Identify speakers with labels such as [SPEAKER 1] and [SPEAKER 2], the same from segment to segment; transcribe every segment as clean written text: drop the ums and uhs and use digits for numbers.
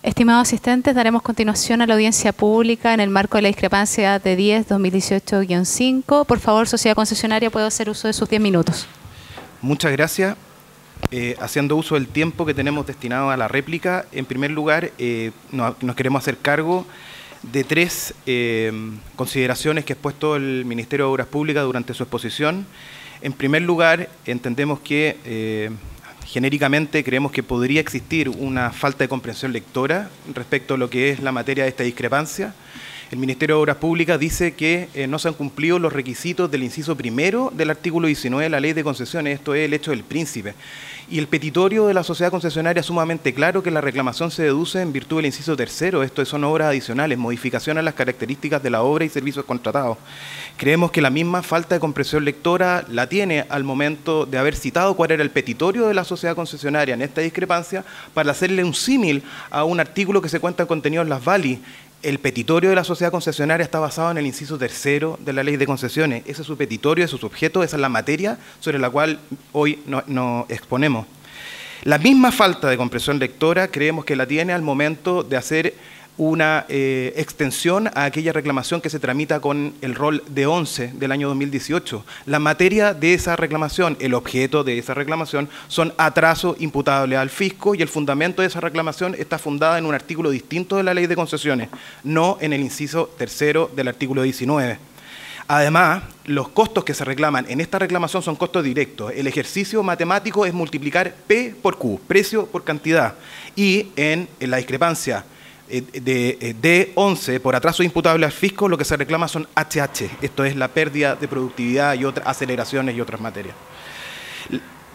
[SPEAKER 1] Estimados asistentes, daremos continuación a la audiencia pública en el marco de la discrepancia de 10-2018-5. Por favor, sociedad concesionaria, puede hacer uso de sus 10 minutos.
[SPEAKER 2] Muchas gracias. Haciendo uso del tiempo que tenemos destinado a la réplica, en primer lugar, nos queremos hacer cargo de tres consideraciones que ha expuesto el Ministerio de Obras Públicas durante su exposición. En primer lugar, entendemos que genéricamente creemos que podría existir una falta de comprensión lectora respecto a lo que es la materia de esta discrepancia. El Ministerio de Obras Públicas dice que no se han cumplido los requisitos del inciso primero del artículo 19 de la Ley de Concesiones, esto es el hecho del príncipe. Y el petitorio de la sociedad concesionaria es sumamente claro que la reclamación se deduce en virtud del inciso tercero, esto son obras adicionales, modificación a las características de la obra y servicios contratados. Creemos que la misma falta de comprensión lectora la tiene al momento de haber citado cuál era el petitorio de la sociedad concesionaria en esta discrepancia para hacerle un símil a un artículo que se cuenta contenido en las VALI. El petitorio de la sociedad concesionaria está basado en el inciso tercero de la Ley de Concesiones. Ese es su petitorio, ese es su objeto, esa es la materia sobre la cual hoy nos exponemos. La misma falta de comprensión lectora creemos que la tiene al momento de hacer una extensión a aquella reclamación que se tramita con el rol de 11 del año 2018. La materia de esa reclamación, el objeto de esa reclamación, son atrasos imputables al fisco y el fundamento de esa reclamación está fundada en un artículo distinto de la Ley de Concesiones, no en el inciso tercero del artículo 19. Además, los costos que se reclaman en esta reclamación son costos directos. El ejercicio matemático es multiplicar P por Q, precio por cantidad, y en la discrepancia de D11 por atraso imputable al fisco, lo que se reclama son HH, esto es la pérdida de productividad y otras aceleraciones y otras materias.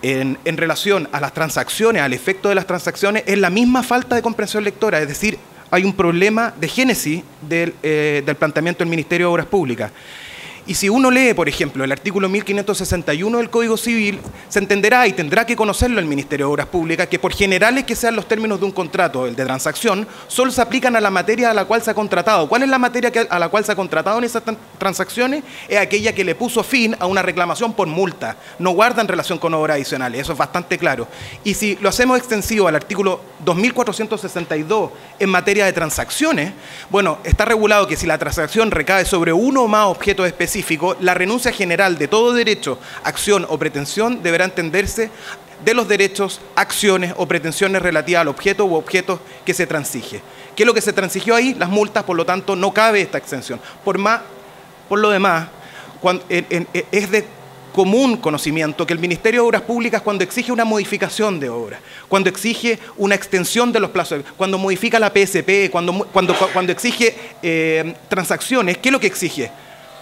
[SPEAKER 2] En relación a las transacciones, al efecto de las transacciones, es la misma falta de comprensión lectora, es decir, hay un problema de génesis del planteamiento del Ministerio de Obras Públicas. Y si uno lee, por ejemplo, el artículo 1561 del Código Civil, se entenderá y tendrá que conocerlo el Ministerio de Obras Públicas, que por generales que sean los términos de un contrato, el de transacción, solo se aplican a la materia a la cual se ha contratado. ¿Cuál es la materia a la cual se ha contratado en esas transacciones? Es aquella que le puso fin a una reclamación por multa. No guardan relación con obras adicionales, eso es bastante claro. Y si lo hacemos extensivo al artículo 2462 en materia de transacciones, bueno, está regulado que si la transacción recae sobre uno o más objetos específicos, la renuncia general de todo derecho, acción o pretensión deberá entenderse de los derechos, acciones o pretensiones relativas al objeto u objetos que se transige. ¿Qué es lo que se transigió ahí? Las multas, por lo tanto, no cabe esta exención. Por lo demás, es de común conocimiento que el Ministerio de Obras Públicas, cuando exige una modificación de obra, cuando exige una extensión de los plazos, cuando modifica la PSP, cuando exige transacciones, ¿qué es lo que exige?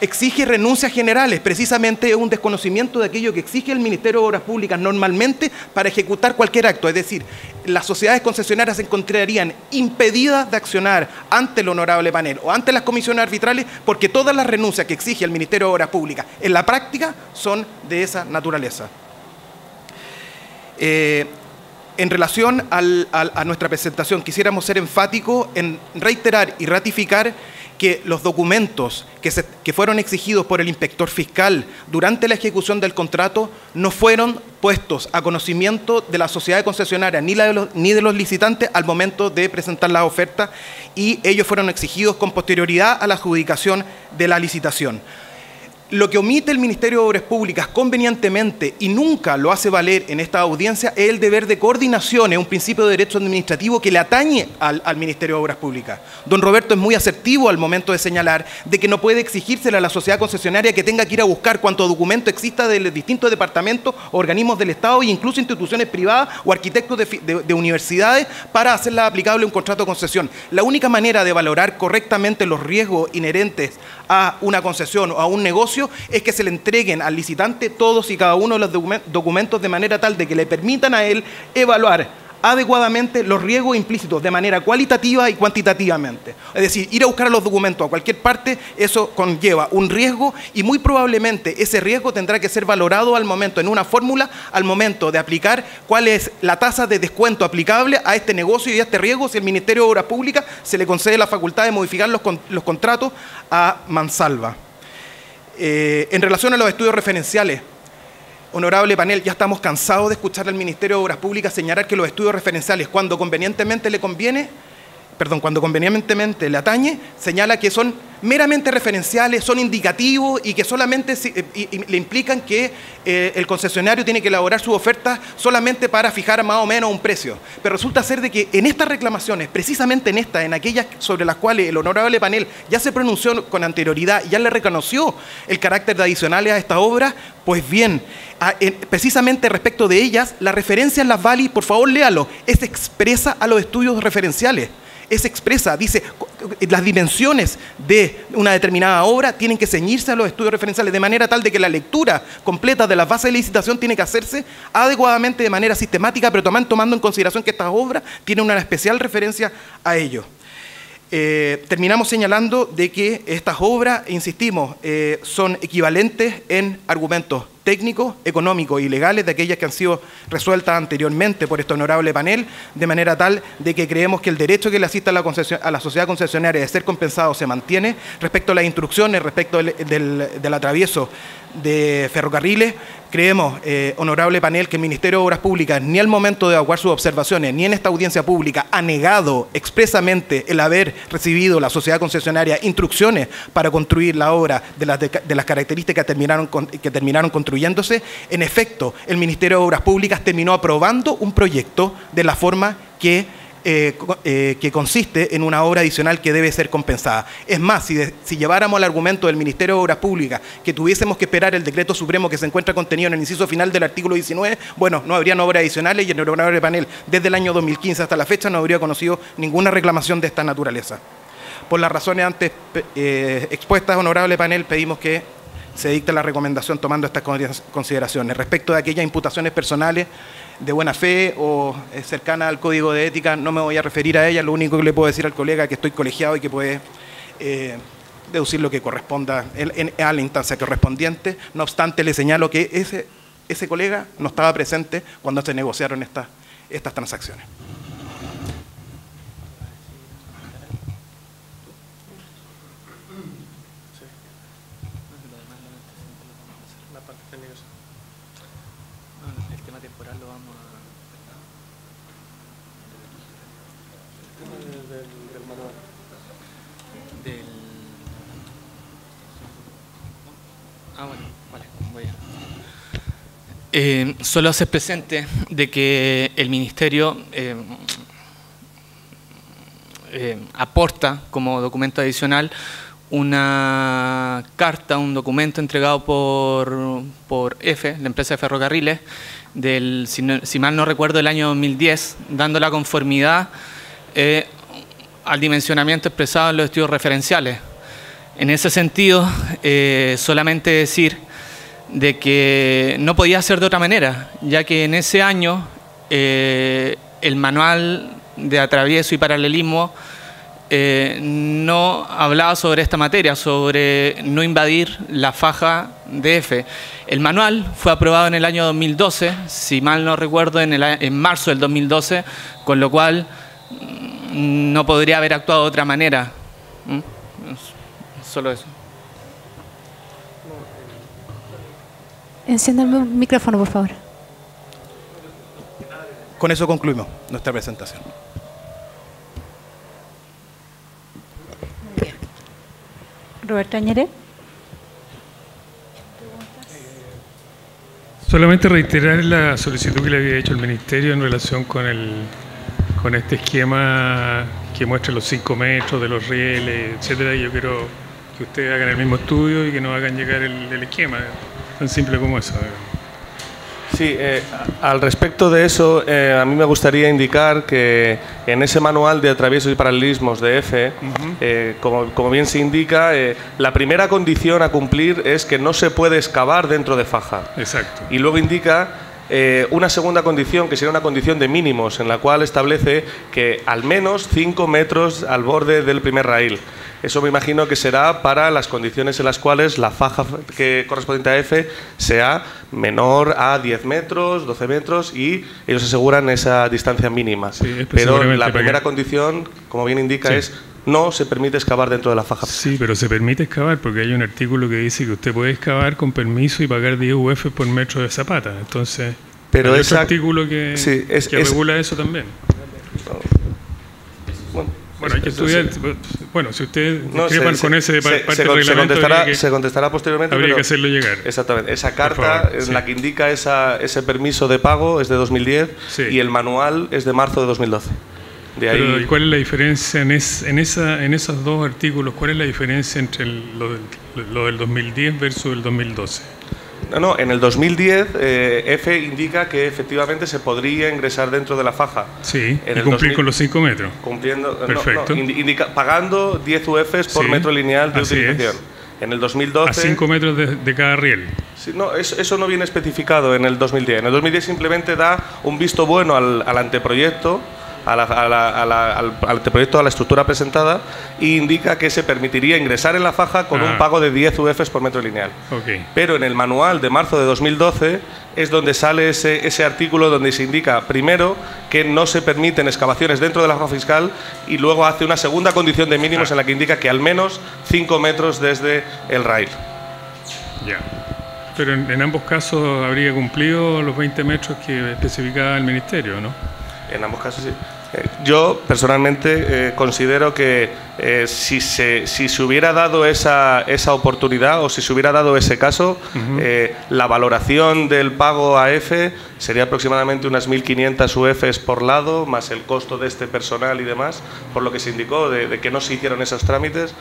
[SPEAKER 2] Exige renuncias generales, precisamente es un desconocimiento de aquello que exige el Ministerio de Obras Públicas normalmente para ejecutar cualquier acto. Es decir, las sociedades concesionarias se encontrarían impedidas de accionar ante el honorable panel o ante las comisiones arbitrales porque todas las renuncias que exige el Ministerio de Obras Públicas en la práctica son de esa naturaleza. En relación a nuestra presentación, quisiéramos ser enfáticos en reiterar y ratificar que los documentos que fueron exigidos por el inspector fiscal durante la ejecución del contrato no fueron puestos a conocimiento de la sociedad concesionaria ni de los licitantes al momento de presentar la oferta, y ellos fueron exigidos con posterioridad a la adjudicación de la licitación. Lo que omite el Ministerio de Obras Públicas convenientemente y nunca lo hace valer en esta audiencia es el deber de coordinación, es un principio de derecho administrativo que le atañe al Ministerio de Obras Públicas. Don Roberto es muy asertivo al momento de señalar de que no puede exigírsele a la sociedad concesionaria que tenga que ir a buscar cuánto documento exista de los distintos departamentos, organismos del Estado e incluso instituciones privadas o arquitectos de universidades para hacerla aplicable a un contrato de concesión. La única manera de valorar correctamente los riesgos inherentes a una concesión o a un negocio es que se le entreguen al licitante todos y cada uno de los documentos de manera tal de que le permitan a él evaluar adecuadamente los riesgos implícitos de manera cualitativa y cuantitativamente. Es decir, ir a buscar los documentos a cualquier parte, eso conlleva un riesgo y muy probablemente ese riesgo tendrá que ser valorado al momento, en una fórmula, al momento de aplicar cuál es la tasa de descuento aplicable a este negocio y a este riesgo si el Ministerio de Obras Públicas se le concede la facultad de modificar los contratos a mansalva. En relación a los estudios referenciales, honorable panel, ya estamos cansados de escuchar al Ministerio de Obras Públicas señalar que los estudios referenciales, cuando convenientemente le conviene, cuando convenientemente le atañe, señala que son meramente referenciales, son indicativos y que solamente le implican que el concesionario tiene que elaborar su oferta solamente para fijar más o menos un precio. Pero resulta ser de que en estas reclamaciones, precisamente en aquellas sobre las cuales el honorable panel ya se pronunció con anterioridad y ya le reconoció el carácter de adicionales a esta obra, pues bien, precisamente respecto de ellas, la referencia en las VALI, por favor léalo, es expresa a los estudios referenciales. Es expresa, dice, las dimensiones de una determinada obra tienen que ceñirse a los estudios referenciales de manera tal de que la lectura completa de las bases de licitación tiene que hacerse adecuadamente de manera sistemática, pero tomando en consideración que estas obras tienen una especial referencia a ello. Terminamos señalando de que estas obras, insistimos, son equivalentes en argumentos técnicos, económicos y legales de aquellas que han sido resueltas anteriormente por este honorable panel, de manera tal de que creemos que el derecho que le asiste a la sociedad concesionaria de ser compensado se mantiene. Respecto a las instrucciones, respecto del atravieso de ferrocarriles, creemos, honorable panel, que el Ministerio de Obras Públicas ni al momento de evacuar sus observaciones, ni en esta audiencia pública, ha negado expresamente el haber recibido la sociedad concesionaria instrucciones para construir la obra de las características que terminaron construyéndose. En efecto, el Ministerio de Obras Públicas terminó aprobando un proyecto de la forma que consiste en una obra adicional que debe ser compensada. Es más, si lleváramos al argumento del Ministerio de Obras Públicas que tuviésemos que esperar el decreto supremo que se encuentra contenido en el inciso final del artículo 19, bueno, no habrían obras adicionales y el honorable panel desde el año 2015 hasta la fecha no habría conocido ninguna reclamación de esta naturaleza. Por las razones antes expuestas, honorable panel, pedimos que se dicte la recomendación tomando estas consideraciones. Respecto de aquellas imputaciones personales de buena fe o cercanas al código de ética, no me voy a referir a ellas. Lo único que le puedo decir al colega es que estoy colegiado y que puede deducir lo que corresponda a la instancia correspondiente. No obstante, le señalo que ese colega no estaba presente cuando se negociaron estas transacciones.
[SPEAKER 3] El tema temporal lo vamos a... del manual. Bueno, vale, voy a... solo hacer presente de que el Ministerio aporta como documento adicional una carta, un documento entregado por EFE, la empresa de ferrocarriles, si mal no recuerdo, del año 2010, dando la conformidad al dimensionamiento expresado en los estudios referenciales. En ese sentido, solamente decir de que no podía ser de otra manera, ya que en ese año el manual de atravieso y paralelismo no hablaba sobre esta materia, sobre no invadir la faja de EFE. El manual fue aprobado en el año 2012, si mal no recuerdo, en marzo del 2012, con lo cual no podría haber actuado de otra manera. Solo eso.
[SPEAKER 1] Encienda el micrófono, por favor.
[SPEAKER 2] Con eso concluimos nuestra presentación.
[SPEAKER 1] Roberto Añeret.
[SPEAKER 4] Solamente reiterar la solicitud que le había hecho el Ministerio en relación con este esquema que muestra los 5 metros de los rieles, etcétera. Yo quiero que ustedes hagan el mismo estudio y que nos hagan llegar el esquema, tan simple como eso.
[SPEAKER 5] Sí, al respecto de eso, a mí me gustaría indicar que en ese manual de atraviesos y paralelismos de EFE, como bien se indica, la primera condición a cumplir es que no se puede excavar dentro de faja.
[SPEAKER 4] Exacto.
[SPEAKER 5] Y luego indica una segunda condición, que sería una condición de mínimos, en la cual establece que al menos 5 metros al borde del primer raíl. Eso me imagino que será para las condiciones en las cuales la faja que correspondiente a EFE sea menor a 10 metros, 12 metros y ellos aseguran esa distancia mínima. Sí, pero la primera condición, como bien indica, es no se permite excavar dentro de la faja.
[SPEAKER 4] Sí, pero se permite excavar porque hay un artículo que dice que usted puede excavar con permiso y pagar 10 UF por metro de zapata. Entonces,
[SPEAKER 5] pero
[SPEAKER 4] hay otro artículo que regula eso también.
[SPEAKER 5] Bueno.
[SPEAKER 4] Bueno, hay que estudiar. Bueno, si ustedes
[SPEAKER 5] No,
[SPEAKER 4] discrepan con ese parte del reglamento,
[SPEAKER 5] se contestará posteriormente.
[SPEAKER 4] Habría
[SPEAKER 5] pero,
[SPEAKER 4] que hacerlo llegar.
[SPEAKER 5] Exactamente. Esa carta
[SPEAKER 4] favor,
[SPEAKER 5] en
[SPEAKER 4] sí.
[SPEAKER 5] la que indica ese permiso de pago es de 2010
[SPEAKER 4] Sí.
[SPEAKER 5] y el manual es de marzo de 2012. De ahí,
[SPEAKER 4] Pero, ¿y cuál es la diferencia en esos dos artículos? ¿Cuál es la diferencia entre lo del 2010 versus el 2012?
[SPEAKER 5] No, en el 2010 F indica que efectivamente se podría ingresar dentro de la faja.
[SPEAKER 4] Sí,
[SPEAKER 5] En
[SPEAKER 4] y
[SPEAKER 5] el
[SPEAKER 4] cumplir
[SPEAKER 5] 2000
[SPEAKER 4] con los 5 metros.
[SPEAKER 5] Cumpliendo,
[SPEAKER 4] Perfecto.
[SPEAKER 5] pagando 10 UFs por
[SPEAKER 4] Sí,
[SPEAKER 5] metro lineal de
[SPEAKER 4] así
[SPEAKER 5] utilización.
[SPEAKER 4] es.
[SPEAKER 5] En el 2012...
[SPEAKER 4] A 5 metros de cada riel.
[SPEAKER 5] Sí, no, eso no viene especificado en el 2010. En el 2010 simplemente da un visto bueno al anteproyecto, al anteproyecto, a la estructura presentada, e indica que se permitiría ingresar en la faja con un pago de 10 UFs por metro lineal.
[SPEAKER 4] Okay.
[SPEAKER 5] Pero en el manual de marzo de 2012 es donde sale ese artículo donde se indica primero que no se permiten excavaciones dentro de la faja fiscal y luego hace una segunda condición de mínimos en la que indica que al menos 5 metros desde el rail.
[SPEAKER 4] Ya. Pero en ambos casos habría cumplido los 20 metros que especificaba el Ministerio, ¿no?
[SPEAKER 5] En ambos casos sí. Yo personalmente considero que si se hubiera dado esa oportunidad o si se hubiera dado ese caso, la valoración del pago a F sería aproximadamente unas 1.500 UFs por lado, más el costo de este personal y demás, por lo que se indicó de que no se hicieron esos trámites.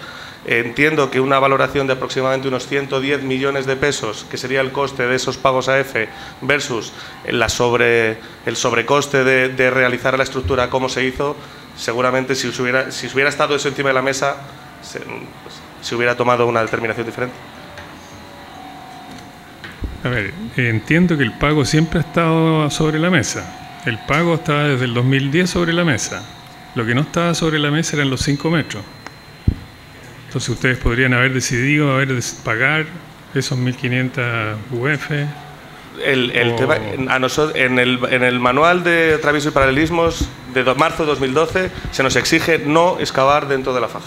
[SPEAKER 5] Entiendo que una valoración de aproximadamente unos 110 millones de pesos, que sería el coste de esos pagos a F, versus el sobrecoste de realizar la estructura como se hizo, seguramente si hubiera estado eso encima de la mesa, se hubiera tomado una determinación diferente.
[SPEAKER 4] A ver, entiendo que el pago siempre ha estado sobre la mesa. El pago estaba desde el 2010 sobre la mesa. Lo que no estaba sobre la mesa eran los 5 metros. Entonces ustedes podrían haber decidido pagar esos 1.500 UF.
[SPEAKER 5] Tema, en el manual de travieso y paralelismos de marzo de 2012 se nos exige no excavar dentro de la faja.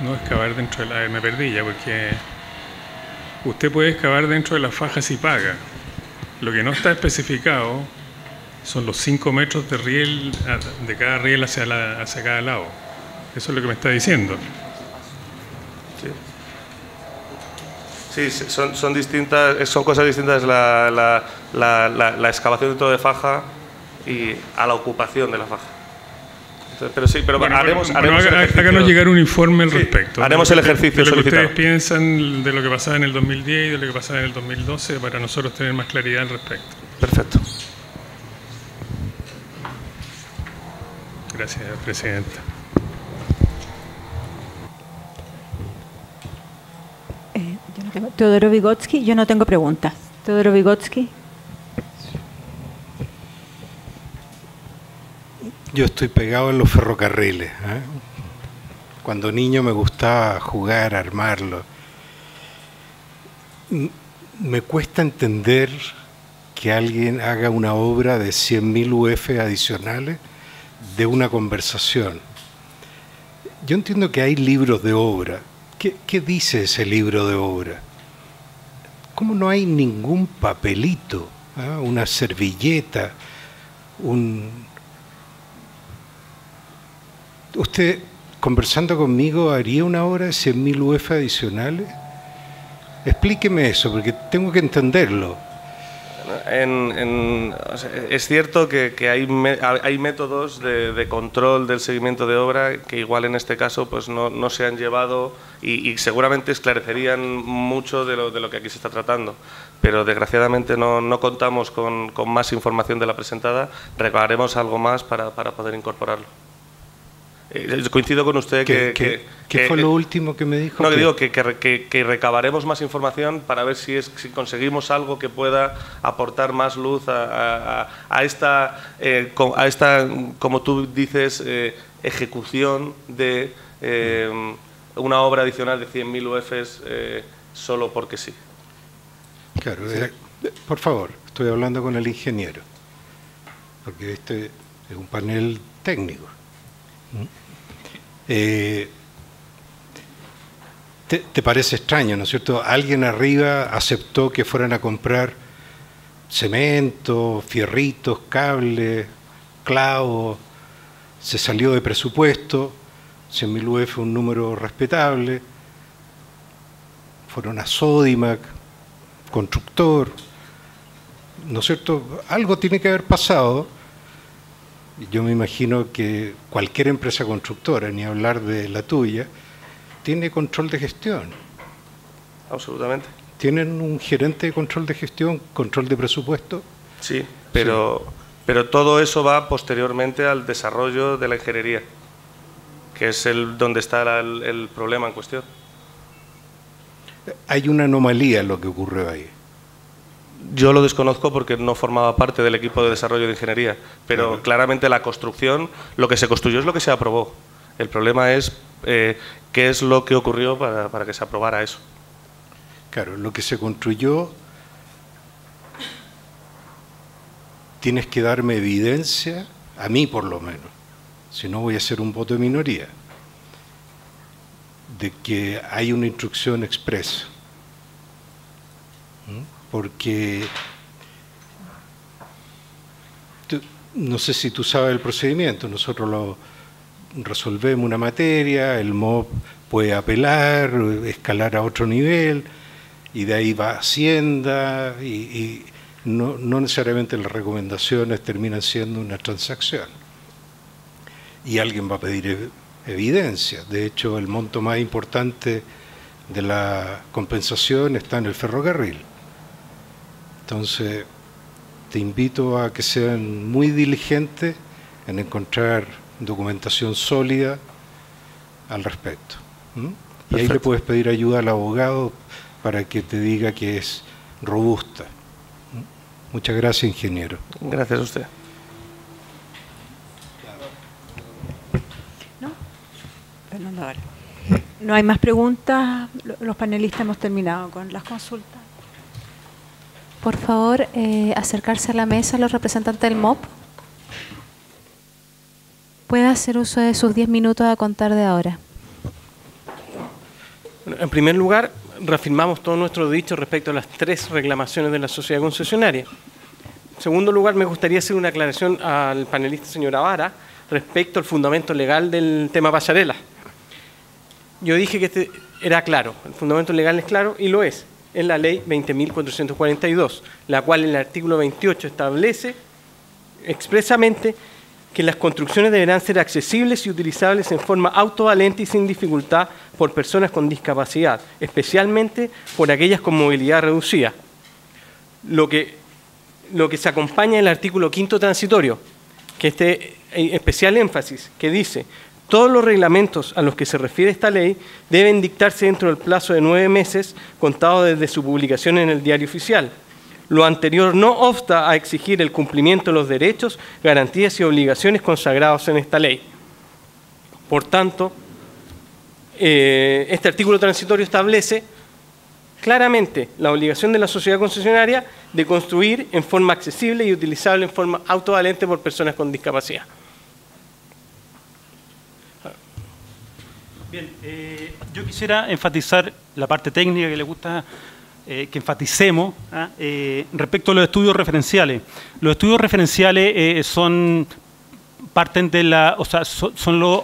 [SPEAKER 4] No excavar dentro de la... me perdí ya, porque usted puede excavar dentro de la faja si paga. Lo que no está especificado son los 5 metros de riel, de cada riel hacia cada lado. Eso es lo que me está diciendo.
[SPEAKER 5] Sí, son distintas, son cosas distintas la excavación dentro de faja y a la ocupación de la faja. Entonces, pero sí, pero
[SPEAKER 4] bueno,
[SPEAKER 5] haremos el
[SPEAKER 4] ejercicio. Háganos llegar un informe al respecto.
[SPEAKER 5] Haremos el ejercicio
[SPEAKER 4] de lo que
[SPEAKER 5] solicitado.
[SPEAKER 4] ustedes piensan de lo que pasaba en el 2010 y de lo que pasaba en el 2012 para nosotros tener más claridad al respecto.
[SPEAKER 5] Perfecto.
[SPEAKER 4] Gracias, Presidenta.
[SPEAKER 6] Teodoro Vygotsky, yo no tengo preguntas. Teodoro Vygotsky.
[SPEAKER 7] Yo estoy pegado en los ferrocarriles. Cuando niño me gustaba jugar, armarlo. Me cuesta entender que alguien haga una obra de 100.000 UF adicionales de una conversación. Yo entiendo que hay libros de obra. ¿Qué dice ese libro de obra? ¿Cómo no hay ningún papelito, una servilleta, ¿Usted, conversando conmigo, haría una obra de 100.000 UF adicionales? Explíqueme eso, porque tengo que entenderlo.
[SPEAKER 5] Es cierto que hay métodos de control del seguimiento de obra que igual en este caso pues no se han llevado y seguramente esclarecerían mucho de lo que aquí se está tratando, pero desgraciadamente no contamos con más información de la presentada. Recabaremos algo más para poder incorporarlo. Coincido con usted
[SPEAKER 7] ¿Qué fue lo último que me dijo?
[SPEAKER 5] No, que digo que recabaremos más información para ver si conseguimos algo que pueda aportar más luz a esta, como tú dices, ejecución de una obra adicional de 100.000 UFs solo porque sí.
[SPEAKER 7] Claro, por favor, estoy hablando con el ingeniero, porque este es un panel técnico. ¿Te parece extraño, no es cierto? Alguien arriba aceptó que fueran a comprar cemento, fierritos, cables, clavos, se salió de presupuesto, 100.000 UF un número respetable, fueron a Sodimac, constructor, ¿no es cierto? Algo tiene que haber pasado. Yo me imagino que cualquier empresa constructora, ni hablar de la tuya, tiene control de gestión.
[SPEAKER 5] Absolutamente.
[SPEAKER 7] ¿Tienen un gerente de control de gestión, control de presupuesto?
[SPEAKER 5] Sí, pero todo eso va posteriormente al desarrollo de la ingeniería, que es donde está el problema en cuestión.
[SPEAKER 7] Hay una anomalía en lo que ocurrió ahí.
[SPEAKER 5] Yo lo desconozco porque no formaba parte del equipo de desarrollo de ingeniería, pero claro, claramente la construcción, lo que se construyó es lo que se aprobó. El problema es qué es lo que ocurrió para que se aprobara eso.
[SPEAKER 7] Claro, lo que se construyó, tienes que darme evidencia, a mí por lo menos, si no voy a hacer un voto de minoría, de que hay una instrucción expresa. Porque no sé si tú sabes el procedimiento, nosotros lo resolvemos una materia, el MOB puede apelar, escalar a otro nivel, y de ahí va a Hacienda, y no necesariamente las recomendaciones terminan siendo una transacción. Y alguien va a pedir evidencia. De hecho, el monto más importante de la compensación está en el ferrocarril. Entonces, te invito a que sean muy diligentes en encontrar documentación sólida al respecto. Y ahí le puedes pedir ayuda al abogado para que te diga que es robusta. Muchas gracias, ingeniero.
[SPEAKER 5] Gracias a usted.
[SPEAKER 6] ¿No? Fernando, ahora. No hay más preguntas. Los panelistas hemos terminado con las consultas.
[SPEAKER 1] Por favor, acercarse a la mesa los representantes del MOB. Puede hacer uso de sus 10 minutos a contar de ahora.
[SPEAKER 8] Bueno, en primer lugar, reafirmamos todo nuestro dicho respecto a las 3 reclamaciones de la sociedad concesionaria. En segundo lugar, me gustaría hacer una aclaración al panelista señora Vara respecto al fundamento legal del tema pasarela. Yo dije que este era claro, el fundamento legal es claro y lo es. En la ley 20.442, la cual en el artículo 28 establece expresamente que las construcciones deberán ser accesibles y utilizables en forma autovalente y sin dificultad por personas con discapacidad, especialmente por aquellas con movilidad reducida. Lo que se acompaña en el artículo 5º transitorio, que este especial énfasis, que dice: todos los reglamentos a los que se refiere esta ley deben dictarse dentro del plazo de 9 meses, contado desde su publicación en el Diario Oficial. Lo anterior no obsta a exigir el cumplimiento de los derechos, garantías y obligaciones consagrados en esta ley. Por tanto, este artículo transitorio establece claramente la obligación de la sociedad concesionaria de construir en forma accesible y utilizable en forma autovalente por personas con discapacidad.
[SPEAKER 9] Bien, yo quisiera enfatizar la parte técnica que le gusta que enfaticemos respecto a los estudios referenciales. Los estudios referenciales parten de son los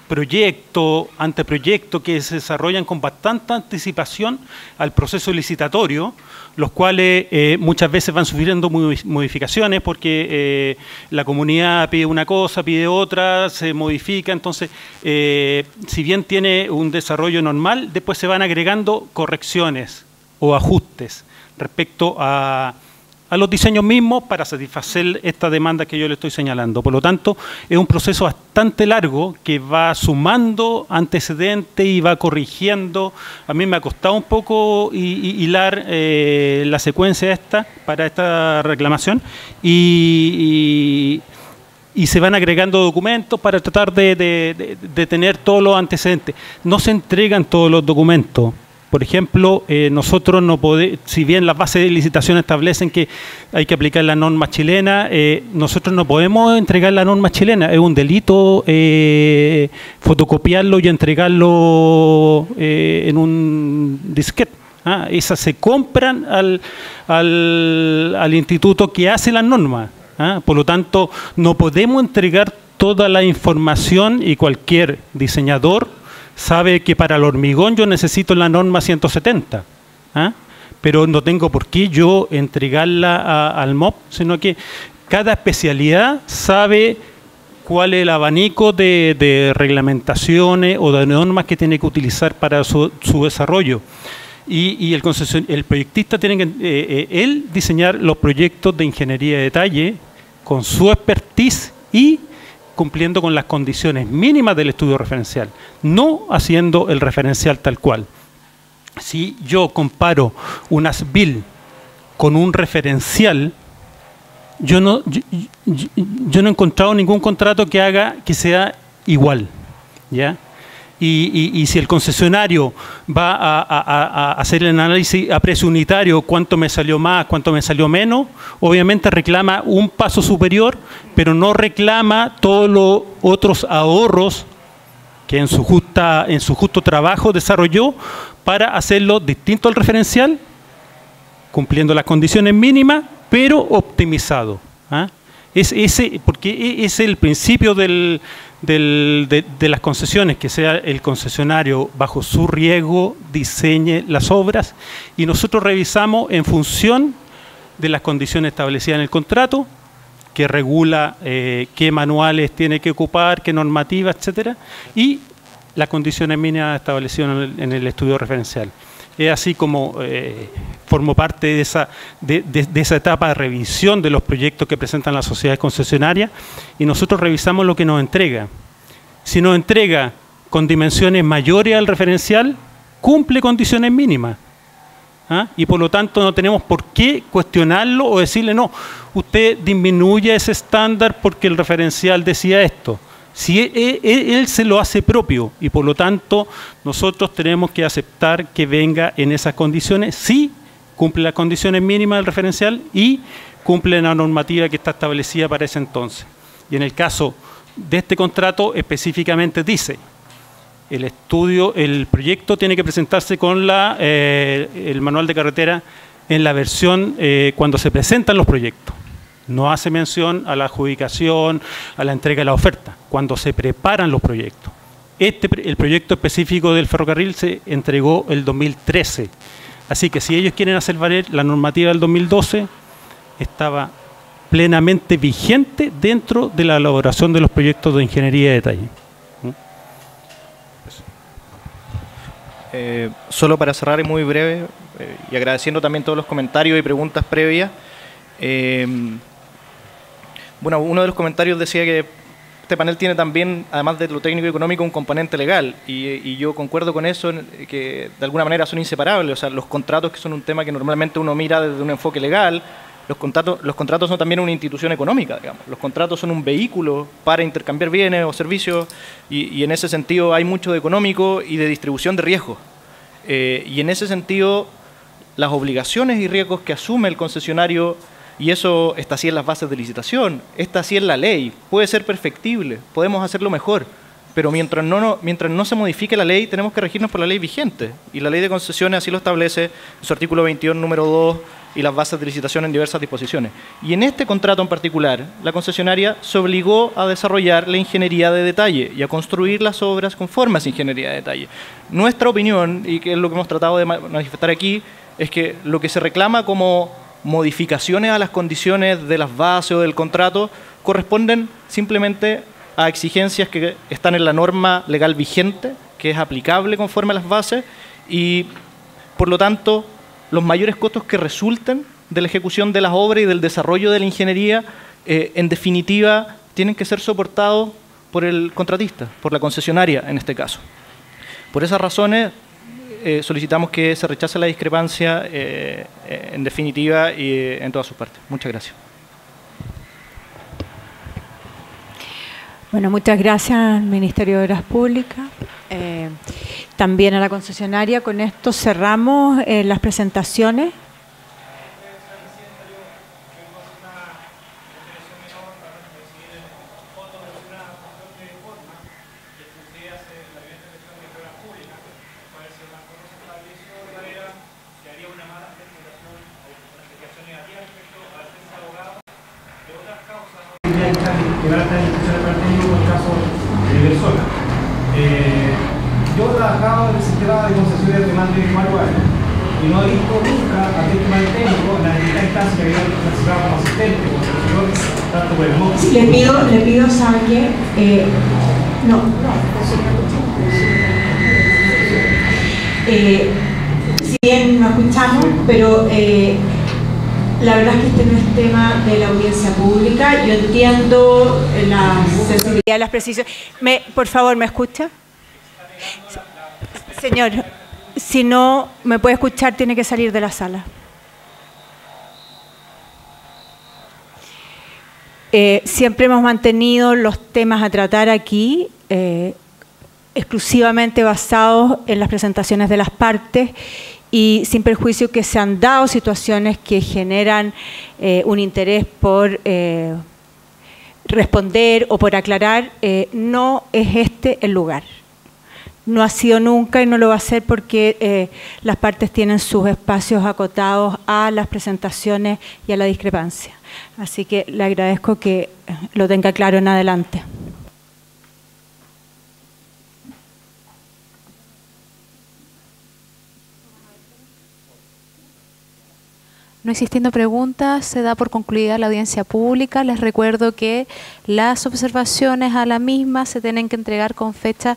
[SPEAKER 9] proyectos, anteproyectos que se desarrollan con bastante anticipación al proceso licitatorio, los cuales muchas veces van sufriendo modificaciones porque la comunidad pide una cosa, pide otra, se modifica. Entonces, si bien tiene un desarrollo normal, después se van agregando correcciones o ajustes respecto a los diseños mismos para satisfacer esta demanda que yo le estoy señalando. Por lo tanto, es un proceso bastante largo que va sumando antecedentes y va corrigiendo. A mí me ha costado un poco hilar la secuencia para esta reclamación y se van agregando documentos para tratar de tener todos los antecedentes. No se entregan todos los documentos. Por ejemplo, nosotros no podemos, si bien las bases de licitación establecen que hay que aplicar la norma chilena, nosotros no podemos entregar la norma chilena. Es un delito fotocopiarlo y entregarlo en un disquete. Esas se compran al instituto que hace las normas. ¿ah? Por lo tanto, no podemos entregar toda la información y cualquier diseñador sabe que para el hormigón yo necesito la norma 170, ¿ah? Pero no tengo por qué yo entregarla al MOP, sino que cada especialidad sabe cuál es el abanico de reglamentaciones o de normas que tiene que utilizar para su desarrollo. Y el proyectista tiene que él diseñar los proyectos de ingeniería de detalle con su expertise y cumpliendo con las condiciones mínimas del estudio referencial, no haciendo el referencial tal cual. Si yo comparo un as-built con un referencial, yo no he encontrado ningún contrato que sea igual, ¿ya? Y si el concesionario va a hacer el análisis a precio unitario, cuánto me salió más, cuánto me salió menos, obviamente reclama un paso superior, pero no reclama todos los otros ahorros que en su justo trabajo desarrolló para hacerlo distinto al referencial, cumpliendo las condiciones mínimas, pero optimizado, ¿ah? Porque es el principio de las concesiones, que sea el concesionario bajo su riesgo diseñe las obras y nosotros revisamos en función de las condiciones establecidas en el contrato, que regula qué manuales tiene que ocupar, qué normativa, etcétera, y las condiciones mínimas establecidas en el estudio referencial. Es así como formo parte de esa etapa de revisión de los proyectos que presentan las sociedades concesionarias y nosotros revisamos lo que nos entrega. Si nos entrega con dimensiones mayores al referencial, cumple condiciones mínimas, ¿ah? Y por lo tanto no tenemos por qué cuestionarlo o decirle no, usted disminuye ese estándar porque el referencial decía esto. Si él se lo hace propio y por lo tanto nosotros tenemos que aceptar que venga en esas condiciones, si cumple las condiciones mínimas del referencial y cumple la normativa que está establecida para ese entonces. Y en el caso de este contrato específicamente dice, el proyecto tiene que presentarse con el manual de carretera en la versión cuando se presentan los proyectos. No hace mención a la adjudicación, a la entrega de la oferta, cuando se preparan los proyectos. El proyecto específico del ferrocarril se entregó el 2013. Así que si ellos quieren hacer valer la normativa del 2012, estaba plenamente vigente dentro de la elaboración de los proyectos de ingeniería de detalle.
[SPEAKER 10] Solo para cerrar y muy breve, y agradeciendo también todos los comentarios y preguntas previas, bueno, uno de los comentarios decía que este panel tiene también, además de lo técnico y económico, un componente legal, y yo concuerdo con eso, que de alguna manera son inseparables. O sea, los contratos, que son un tema que normalmente uno mira desde un enfoque legal, los contratos son también una institución económica, digamos. Los contratos son un vehículo para intercambiar bienes o servicios, y en ese sentido hay mucho de económico y de distribución de riesgos. Y en ese sentido, las obligaciones y riesgos que asume el concesionario, y eso está así en las bases de licitación, está así en la ley, puede ser perfectible, podemos hacerlo mejor, pero mientras no se modifique la ley, tenemos que regirnos por la ley vigente, y la ley de concesiones así lo establece en su artículo 22, número 2, y las bases de licitación en diversas disposiciones. Y en este contrato en particular, la concesionaria se obligó a desarrollar la ingeniería de detalle y a construir las obras conforme a esa ingeniería de detalle. Nuestra opinión, y que es lo que hemos tratado de manifestar aquí, es que lo que se reclama como modificaciones a las condiciones de las bases o del contrato corresponden simplemente a exigencias que están en la norma legal vigente, que es aplicable conforme a las bases, y por lo tanto los mayores costos que resulten de la ejecución de las obras y del desarrollo de la ingeniería, en definitiva, tienen que ser soportados por el contratista, por la concesionaria en este caso. Por esas razones, solicitamos que se rechace la discrepancia en definitiva y en todas sus partes. Muchas gracias.
[SPEAKER 6] Bueno, muchas gracias al Ministerio de Obras Públicas, también a la concesionaria. Con esto cerramos las presentaciones.
[SPEAKER 11] de otras causas que va a estar en discusión del plan técnico con el caso de Venezuela. Yo trabajaba en el sistema de concesiones de más de 4 años y no he visto nunca a este plan técnico en la distintas instancias que habían participado como asistente, como asesor, tanto por el MOC.
[SPEAKER 6] Sí, le pido, ¿sabe qué? Si bien no escuchamos, pero la verdad es que este no es tema de la audiencia pública. Yo entiendo la sensibilidad, las precisiones. Por favor, ¿me escucha? Señor, si no me puede escuchar, tiene que salir de la sala. Siempre hemos mantenido los temas a tratar aquí exclusivamente basados en las presentaciones de las partes y sin perjuicio que se han dado situaciones que generan un interés por responder o por aclarar, no es este el lugar. No ha sido nunca y no lo va a ser porque las partes tienen sus espacios acotados a las presentaciones y a la discrepancia. Así que le agradezco que lo tenga claro en adelante.
[SPEAKER 1] No existiendo preguntas, se da por concluida la audiencia pública. Les recuerdo que las observaciones a la misma se tienen que entregar con fecha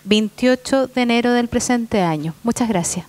[SPEAKER 1] 28 de enero del presente año. Muchas gracias.